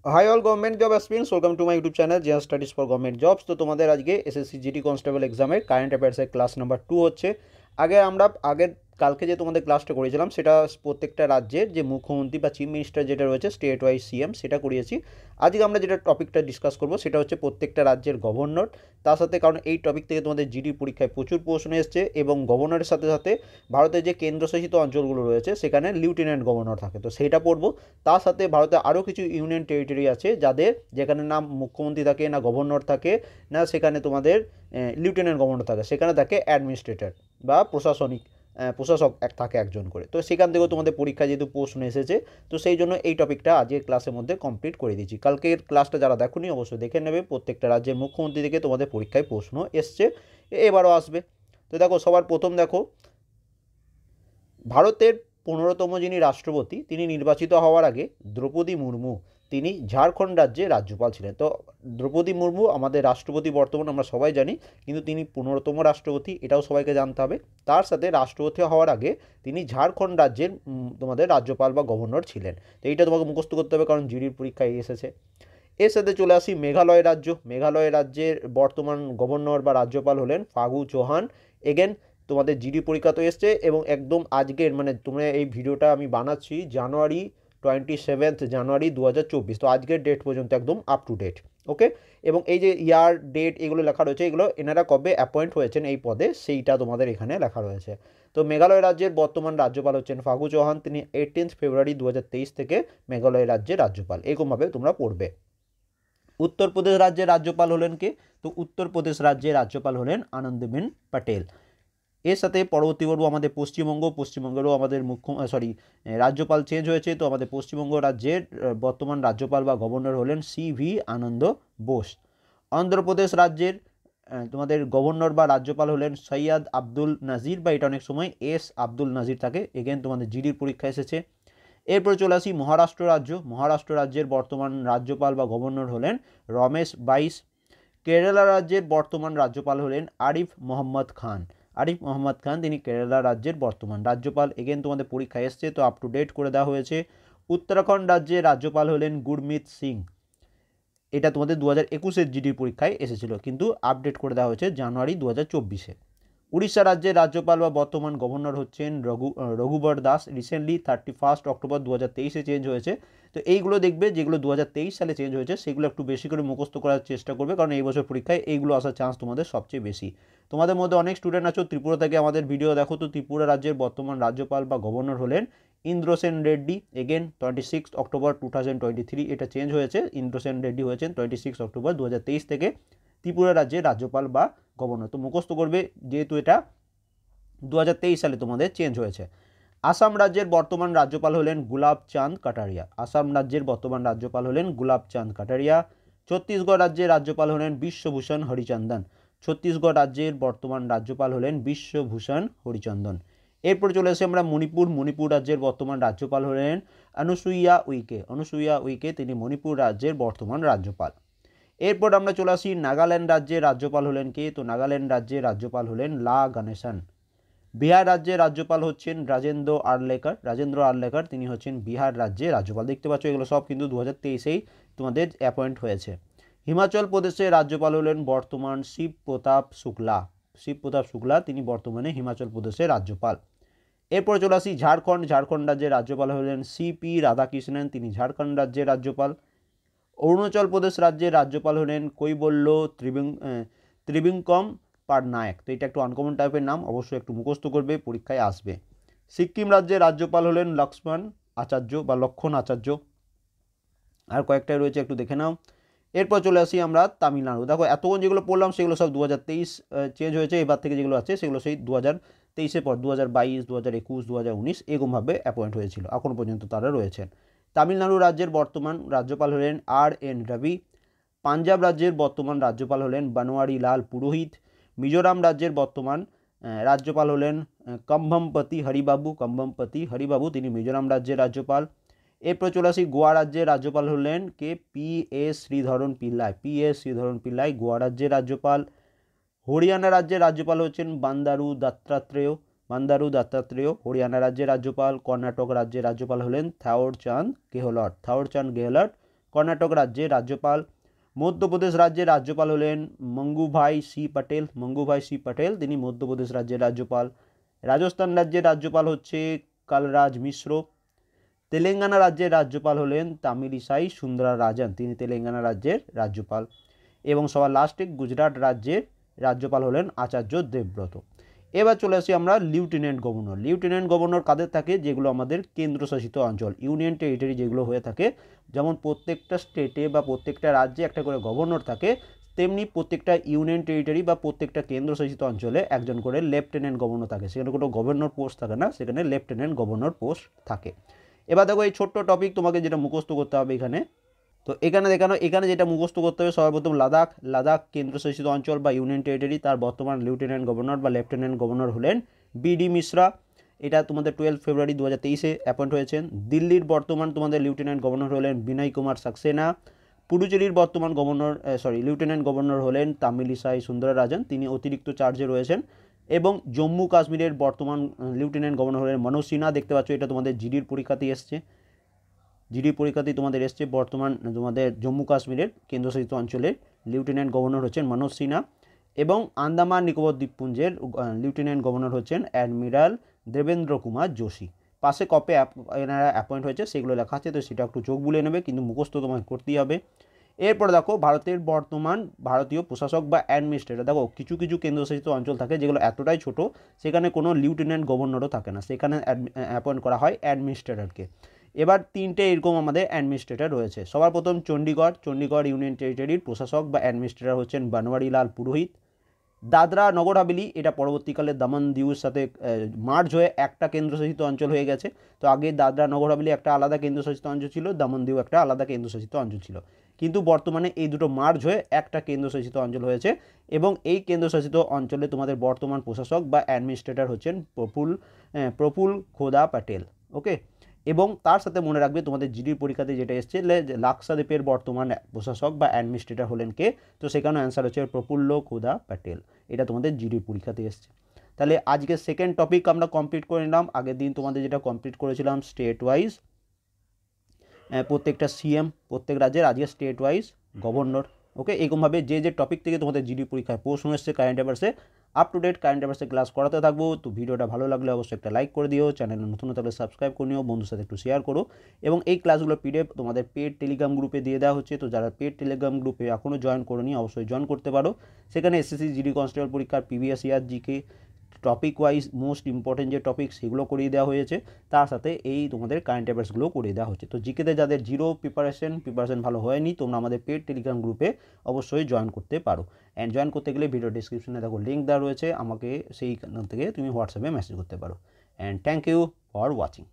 High all government job aspirants, welcome to my YouTube channel GS studies for government jobs. তো তোমাদের আজকে SSC GD constable এক্সামের current অ্যাফেয়ার্সের class number 2 হচ্ছে। আগের কালকে যে তোমাদের ক্লাসটা করেছিলাম সেটা প্রত্যেকটা রাজ্যের যে মুখ্যমন্ত্রী বা চিফ মিনিস্টার যেটা রয়েছে স্টেট ওয়াইজ সিএম সেটা করিয়েছি। আজকে আমরা যেটা টপিকটা ডিসকাস করবো সেটা হচ্ছে প্রত্যেকটা রাজ্যের গভর্নর। তার সাথে কারণ এই টপিক থেকে তোমাদের জিডি পরীক্ষায় প্রচুর প্রশ্ন এসছে এবং গভর্নরের সাথে সাথে ভারতের যে কেন্দ্রশাসিত অঞ্চলগুলো রয়েছে সেখানে লিউটেন্যান্ট গভর্নর থাকে, তো সেইটা পড়বো। তার সাথে ভারতে আরও কিছু ইউনিয়ন টেরিটরি আছে যাদের যেখানে না মুখ্যমন্ত্রী থাকে, না গভর্নর থাকে, না সেখানে তোমাদের লিউটেন্যান্ট গভর্নর থাকে, সেখানে থাকে অ্যাডমিনিস্ট্রেটর বা প্রশাসক এক থাকে একজন করে। তো সেখান থেকেও তোমাদের পরীক্ষা যেহেতু প্রশ্ন এসেছে, তো সেই জন্য এই টপিকটা আজকের ক্লাসের মধ্যে কমপ্লিট করে দিচ্ছি। কালকের ক্লাসটা যারা দেখোনি অবশ্যই দেখে নেবে। প্রত্যেকটা রাজ্যের মুখ্যমন্ত্রী থেকে তোমাদের পরীক্ষায় প্রশ্ন এসছে, এবারও আসবে। তো দেখো, সবার প্রথম দেখো, ভারতের 15তম যিনি রাষ্ট্রপতি তিনি নির্বাচিত হওয়ার আগে দ্রৌপদী মুর্মু তিনি ঝাড়খণ্ড রাজ্যের রাজ্যপাল ছিলেন। তো দ্রৌপদী মুর্মু আমাদের রাষ্ট্রপতি বর্তমান আমরা সবাই জানি, কিন্তু তিনি 15তম রাষ্ট্রপতি, এটাও সবাইকে জানতে হবে। তার সাথে রাষ্ট্রপতি হওয়ার আগে তিনি ঝাড়খণ্ড রাজ্যের তোমাদের রাজ্যপাল বা গভর্নর ছিলেন। তো এইটা তোমাকে মুখস্থ করতে হবে কারণ জিডির পরীক্ষায় এসেছে। এর সাথে চলে আসি মেঘালয় রাজ্য। মেঘালয় রাজ্যের বর্তমান গভর্নর বা রাজ্যপাল হলেন ফাগু চৌহান। এগেন তোমাদের জিডি পরীক্ষা তো এসছে এবং একদম আজকের মানে তোমরা এই ভিডিওটা আমি বানাচ্ছি জানুয়ারি 27 জানুয়ারি 2024, তো আজকের ডেট পর্যন্ত একদম আপ টু ডেট। ওকে, এবং এই যে ইয়ার ডেট এগুলো লেখা রয়েছে, এগুলো এনারা কবে অ্যাপয়েন্ট হয়েছেন এই পদে সেইটা তোমাদের এখানে লেখা রয়েছে। তো মেঘালয় রাজ্যের বর্তমান রাজ্যপাল হচ্ছেন ফাগু চৌহান, তিনি 18 ফেব্রুয়ারি 2023 থেকে মেঘালয় রাজ্যের রাজ্যপাল। এরকমভাবে তোমরা পড়বে। উত্তরপ্রদেশ রাজ্যের রাজ্যপাল হলেন কে? তো উত্তরপ্রদেশ রাজ্যের রাজ্যপাল হলেন আনন্দবেন প্যাটেল। এর সাথে পরবর্তী পর্ব আমাদের পশ্চিমবঙ্গেরও আমাদের রাজ্যপাল চেঞ্জ হয়েছে। তো আমাদের পশ্চিমবঙ্গ রাজ্যের বর্তমান রাজ্যপাল বা গভর্নর হলেন সিভি আনন্দ বোস। অন্ধ্রপ্রদেশ রাজ্যের তোমাদের গভর্নর বা রাজ্যপাল হলেন সৈয়দ আব্দুল নাজির, বা এটা অনেক সময় এস আব্দুল নাজির থাকে। এগেন তোমাদের জিডির পরীক্ষা এসেছে। এরপরে চলে আসি মহারাষ্ট্র রাজ্য। মহারাষ্ট্র রাজ্যের বর্তমান রাজ্যপাল বা গভর্নর হলেন রমেশ বাইস। কেরালা রাজ্যের বর্তমান রাজ্যপাল হলেন আরিফ মোহাম্মদ খান। আরিফ মোহাম্মদ খান তিনি কেরালা রাজ্যের বর্তমান রাজ্যপাল। এগেন তোমাদের পরীক্ষা এসছে, তো আপ টু ডেট করে দেওয়া হয়েছে। উত্তরাখণ্ড রাজ্যের রাজ্যপাল হলেন গুরমিত সিং। এটা তোমাদের 2021-এর জিডির পরীক্ষায় এসেছিল, কিন্তু আপডেট করে দেওয়া হয়েছে জানুয়ারি 2024-এ। উড়িষ্যা রাজ্যের রাজ্যপাল বা বর্তমান গভর্নর হচ্ছেন রঘুবর দাস। রিসেন্টলি 31 অক্টোবর 2023-এ চেঞ্জ হয়েছে। তো এইগুলো দেখবে যেগুলো 2023 সালে চেঞ্জ হয়েছে সেগুলো একটু বেশি করে মুখস্থ করার চেষ্টা করবে, কারণ এই বছর পরীক্ষায় এইগুলো আসার চান্স তোমাদের সবচেয়ে বেশি। তোমাদের মধ্যে অনেক স্টুডেন্ট আছো ত্রিপুরা থেকে আমাদের ভিডিও দেখো, তো ত্রিপুরা রাজ্যের বর্তমান রাজ্যপাল বা গভর্নর হলেন ইন্দ্রসেন রেড্ডি। এগেন 26 অক্টোবর 2023 এটা চেঞ্জ হয়েছে, ইন্দ্রসেন রেড্ডি হয়েছেন 26 অক্টোবর 2023 থেকে ত্রিপুরা রাজ্যের রাজ্যপাল বা গভর্নর। তো মুখস্থ করবে যেহেতু এটা 2023 সালে তোমাদের চেঞ্জ হয়েছে। আসাম রাজ্যের বর্তমান রাজ্যপাল হলেন গুলাব চাঁদ কাটারিয়া। আসাম রাজ্যের বর্তমান রাজ্যপাল হলেন গুলাব চাঁদ কাটারিয়া। ছত্তিশগড় রাজ্যের রাজ্যপাল হলেন বিশ্বভূষণ হরিচন্দন। ছত্তিশগড় রাজ্যের বর্তমান রাজ্যপাল হলেন বিশ্বভূষণ হরিচন্দন। এরপর চলে আসি আমরা মণিপুর রাজ্যের বর্তমান রাজ্যপাল হলেন অনুসুইয়া উইকে। অনুসুইয়া উইকে তিনি মণিপুর রাজ্যের বর্তমান রাজ্যপাল। এরপর আমরা চলে আসি নাগাল্যান্ড রাজ্যের রাজ্যপাল হলেন কে? তো নাগাল্যান্ড রাজ্যের রাজ্যপাল হলেন লা গণেশন। বিহার রাজ্যের রাজ্যপাল হচ্ছেন রাজেন্দ্র আর্লেকার, তিনি হচ্ছেন বিহার রাজ্যের রাজ্যপাল। দেখতে পাচ্ছ এগুলো সব কিন্তু 2023-এই তোমাদের অ্যাপয়েন্ট হয়েছে। হিমাচল প্রদেশের রাজ্যপাল হলেন বর্তমান শিবপ্রতাপ শুক্লা তিনি বর্তমানে হিমাচল প্রদেশের রাজ্যপাল। এরপর চলে আসি ঝাড়খণ্ড রাজ্যের রাজ্যপাল হলেন সিপি রাধাকৃষ্ণন, তিনি ঝাড়খণ্ড রাজ্যের রাজ্যপাল। অরুণাচল প্রদেশ রাজ্যের রাজ্যপাল হলেন কৈবল্য ত্রিবিক্রম পাটনায়ক। তো এটা একটু আনকমন টাইপের নাম, অবশ্যই একটু মুখস্থ করবে, পরীক্ষায় আসবে। সিকিম রাজ্যের রাজ্যপাল হলেন লক্ষণ আচার্য। আর কয়েকটাই রয়েছে, একটু দেখে নাও। এরপর চলে আসি আমরা তামিলনাড়ু। দেখো এতক্ষণ যেগুলো পড়লাম সেগুলো সব 2023 চেঞ্জ হয়েছে, এবার থেকে যেগুলো আছে সেগুলো সেই 2023-এর পর 2022, 2021, 2019 এরকমভাবে অ্যাপয়েন্ট হয়েছিল, এখন পর্যন্ত তারা রয়েছেন। তামিলনাড়ু রাজ্যের বর্তমান রাজ্যপাল হলেন আর.এন. রবি। পাঞ্জাব রাজ্যের বর্তমান রাজ্যপাল হলেন বনওয়ারি লাল পুরোহিত। মিজোরাম রাজ্যের বর্তমান রাজ্যপাল হলেন কম্ভমপতি হরিবাবু, তিনি মিজোরাম রাজ্যের রাজ্যপাল। এরপর চলে আসি গোয়া রাজ্যের রাজ্যপাল হলেন কে? পি.এস. শ্রীধরন পিল্লাই গোয়া রাজ্যের রাজ্যপাল। হরিয়ানা রাজ্যের রাজ্যপাল হচ্ছেন বান্দারু দত্তাত্রেয় হরিয়ানা রাজ্যের রাজ্যপাল। কর্ণাটক রাজ্যের রাজ্যপাল হলেন থাওরচাঁদ গেহলট। কর্ণাটক রাজ্যের রাজ্যপাল। মধ্যপ্রদেশ রাজ্যের রাজ্যপাল হলেন মঙ্গুভাই সি পটেল, তিনি মধ্যপ্রদেশ রাজ্যের রাজ্যপাল। রাজস্থান রাজ্যের রাজ্যপাল হচ্ছে কালরাজ মিশ্র। তেলেঙ্গানা রাজ্যের রাজ্যপাল হলেন তামিলিসাই সুন্দরারাজন, তিনি তেলেঙ্গানা রাজ্যের রাজ্যপাল। এবং সবার লাস্টে গুজরাট রাজ্যের রাজ্যপাল হলেন আচার্য দেবব্রত। এবার চলে আসি আমরা লিউটেন্যান্ট গভর্নর কাদের থাকে, যেগুলো আমাদের কেন্দ্রশাসিত অঞ্চল ইউনিয়ন টেরিটরি যেগুলো হয়ে থাকে, যেমন প্রত্যেকটা স্টেটে বা প্রত্যেকটা রাজ্যে একটা করে গভর্নর থাকে, তেমনি প্রত্যেকটা ইউনিয়ন টেরিটরি বা প্রত্যেকটা কেন্দ্রশাসিত অঞ্চলে একজন করে লেফটেন্যান্ট গভর্নর থাকে। সেখানে কোনো গভর্নর পোস্ট থাকে না, সেখানে লেফটেন্যান্ট গভর্নর পোস্ট থাকে। এবার দেখো এই ছোট্ট টপিক তোমাকে যেটা মুখস্থ করতে হবে এখানে, তো এখানে যেটা মুখস্থ করতে হবে সর্বপ্রথম লাদাখ কেন্দ্রশাসিত অঞ্চল বা ইউনিয়ন টেরিটরি, তার বর্তমান লেফটেন্যান্ট গভর্নর বা লেফটেন্যান্ট গভর্নর হলেন বিডি মিশ্রা। এটা তোমাদের 12 ফেব্রুয়ারি 2023 অ্যাপয়েন্ট হয়েছেন। দিল্লির বর্তমান তোমাদের লেফটেন্যান্ট গভর্নর হলেন বিনয় কুমার সাক্সেনা। পুডুচেরির বর্তমান লেফটেন্যান্ট গভর্নর হলেন তামিলিসাই সুন্দরারাজন, তিনি অতিরিক্ত চার্জে রয়েছেন। এবং জম্মু কাশ্মীরের বর্তমান লেফটেন্যান্ট গভর্নর হলেন মনোজ সিনহা। দেখতে পাচ্ছ এটা তোমাদের জিডির পরীক্ষাতেই তোমাদের এসছে। বর্তমান তোমাদের জম্মু কাশ্মীরের কেন্দ্রশাসিত অঞ্চলের লেফটেন্যান্ট গভর্নর হচ্ছেন মনোজ সিনহা। এবং আন্দামান নিকোবর দ্বীপপুঞ্জের লেফটেন্যান্ট গভর্নর হচ্ছেন অ্যাডমিরাল দেবেন্দ্র কুমার যোশী। পাশে কপে এনারা অ্যাপয়েন্ট হয়েছে সেগুলো লেখা আছে, তো সেটা একটু চোখ বুলিয়ে নেবে, কিন্তু মুখস্থ তোমাকে করতেই হবে। এরপর দেখো ভারতের বর্তমান ভারতীয় প্রশাসক বা অ্যাডমিনিস্ট্রেটর। দেখো কিছু কিছু কেন্দ্রশাসিত অঞ্চল থাকে যেগুলো এতটাই ছোট সেখানে কোনো লেফটেন্যান্ট গভর্নরও থাকে না, সেখানে অ্যাপয়েন্ট করা হয় অ্যাডমিনিস্ট্রেটরকে। এবার তিনটে এরকম আমাদের অ্যাডমিনিস্ট্রেটর রয়েছে। সবার প্রথম চণ্ডীগড় ইউনিয়ন টেরিটরির প্রশাসক বা অ্যাডমিনিস্ট্রেটর হচ্ছেন বনওয়ারিলাল পুরোহিত। দাদরা নগর হাভেলি এটা পরবর্তীকালে দমন দিউর সাথে মার্জ হয়ে একটা কেন্দ্রশাসিত অঞ্চল হয়ে গেছে। তো আগে দাদরা নগর হাভেলি একটা আলাদা কেন্দ্রশাসিত অঞ্চল ছিল, দমন দিউ একটা আলাদা কেন্দ্রশাসিত অঞ্চল ছিল, কিন্তু বর্তমানে এই দুটো মার্জ হয়ে একটা কেন্দ্রশাসিত অঞ্চল হয়েছে। এবং এই কেন্দ্রশাসিত অঞ্চলে তোমাদের বর্তমান প্রশাসক বা অ্যাডমিনিস্ট্রেটর হচ্ছেন প্রফুল খোদা প্যাটেল। ওকে, এবং তার সাথে মনে রাখবে তোমাদের জিডির পরীক্ষাতে যেটা এসছে লাক্ষাদ্বীপের বর্তমান প্রশাসক বা অ্যাডমিনিস্ট্রেটর হলেন কে, তো সেখানে অ্যান্সার হচ্ছে প্রফুল্ল খোদা প্যাটেল। এটা তোমাদের জিডির পরীক্ষাতে এসছে। তাহলে আজকে সেকেন্ড টপিক আমরা কমপ্লিট করে নিলাম। আগের দিন তোমাদের যেটা কমপ্লিট করেছিলাম স্টেট ওয়াইজ প্রত্যেকটা সিএম প্রত্যেক রাজ্যের, আজকে স্টেট ওয়াইজ গভর্নর। ওকে, এরকমভাবে যে টপিক থেকে তোমাদের জিডি পরীক্ষায় প্রশ্ন এসছে কারেন্ট অ্যাফেয়ার্সে, আপ টু ডেট কারেন্ট অ্যাফেয়ার্সে ক্লাস করাতে থাকবো। তো ভিডিওটা ভালো লাগলে অবশ্যই একটা লাইক করে দিও, চ্যানেলে নতুন থাকলে সাবস্ক্রাইব করে নিও, বন্ধুর সাথে একটু শেয়ার করো। এবং এই ক্লাসগুলো পিডিএফ তোমাদের পেড টেলিগ্রাম গ্রুপে দিয়ে দেওয়া হচ্ছে, তো যারা পেড টেলিগ্রাম গ্রুপে এখনও জয়েন করোনি অবশ্যই জয়েন করতে পারো। সেখানে এসএসসি জিডি কনস্টেবল পরীক্ষার previous year GK topic wise most important যে টপিক সেগুলো করিয়ে দেওয়া হয়েছে, তার সাথে এই তোমাদের কারেন্ট অ্যাফেয়ার্সগুলো করিয়ে দেওয়া হচ্ছে। তো জিকেতে যাদের জিরো প্রিপারেশন ভালো হয়নি, তোমরা আমাদের পেড টেলিগ্রাম গ্রুপে অবশ্যই জয়েন করতে পারো। অ্যান্ড জয়েন করতে গেলে ভিডিও ডিসক্রিপশনে দেখো লিঙ্ক দেওয়া রয়েছে, আমাকে সেইখান থেকে তুমি হোয়াটসঅ্যাপে মেসেজ করতে পারো। And thank you for watching.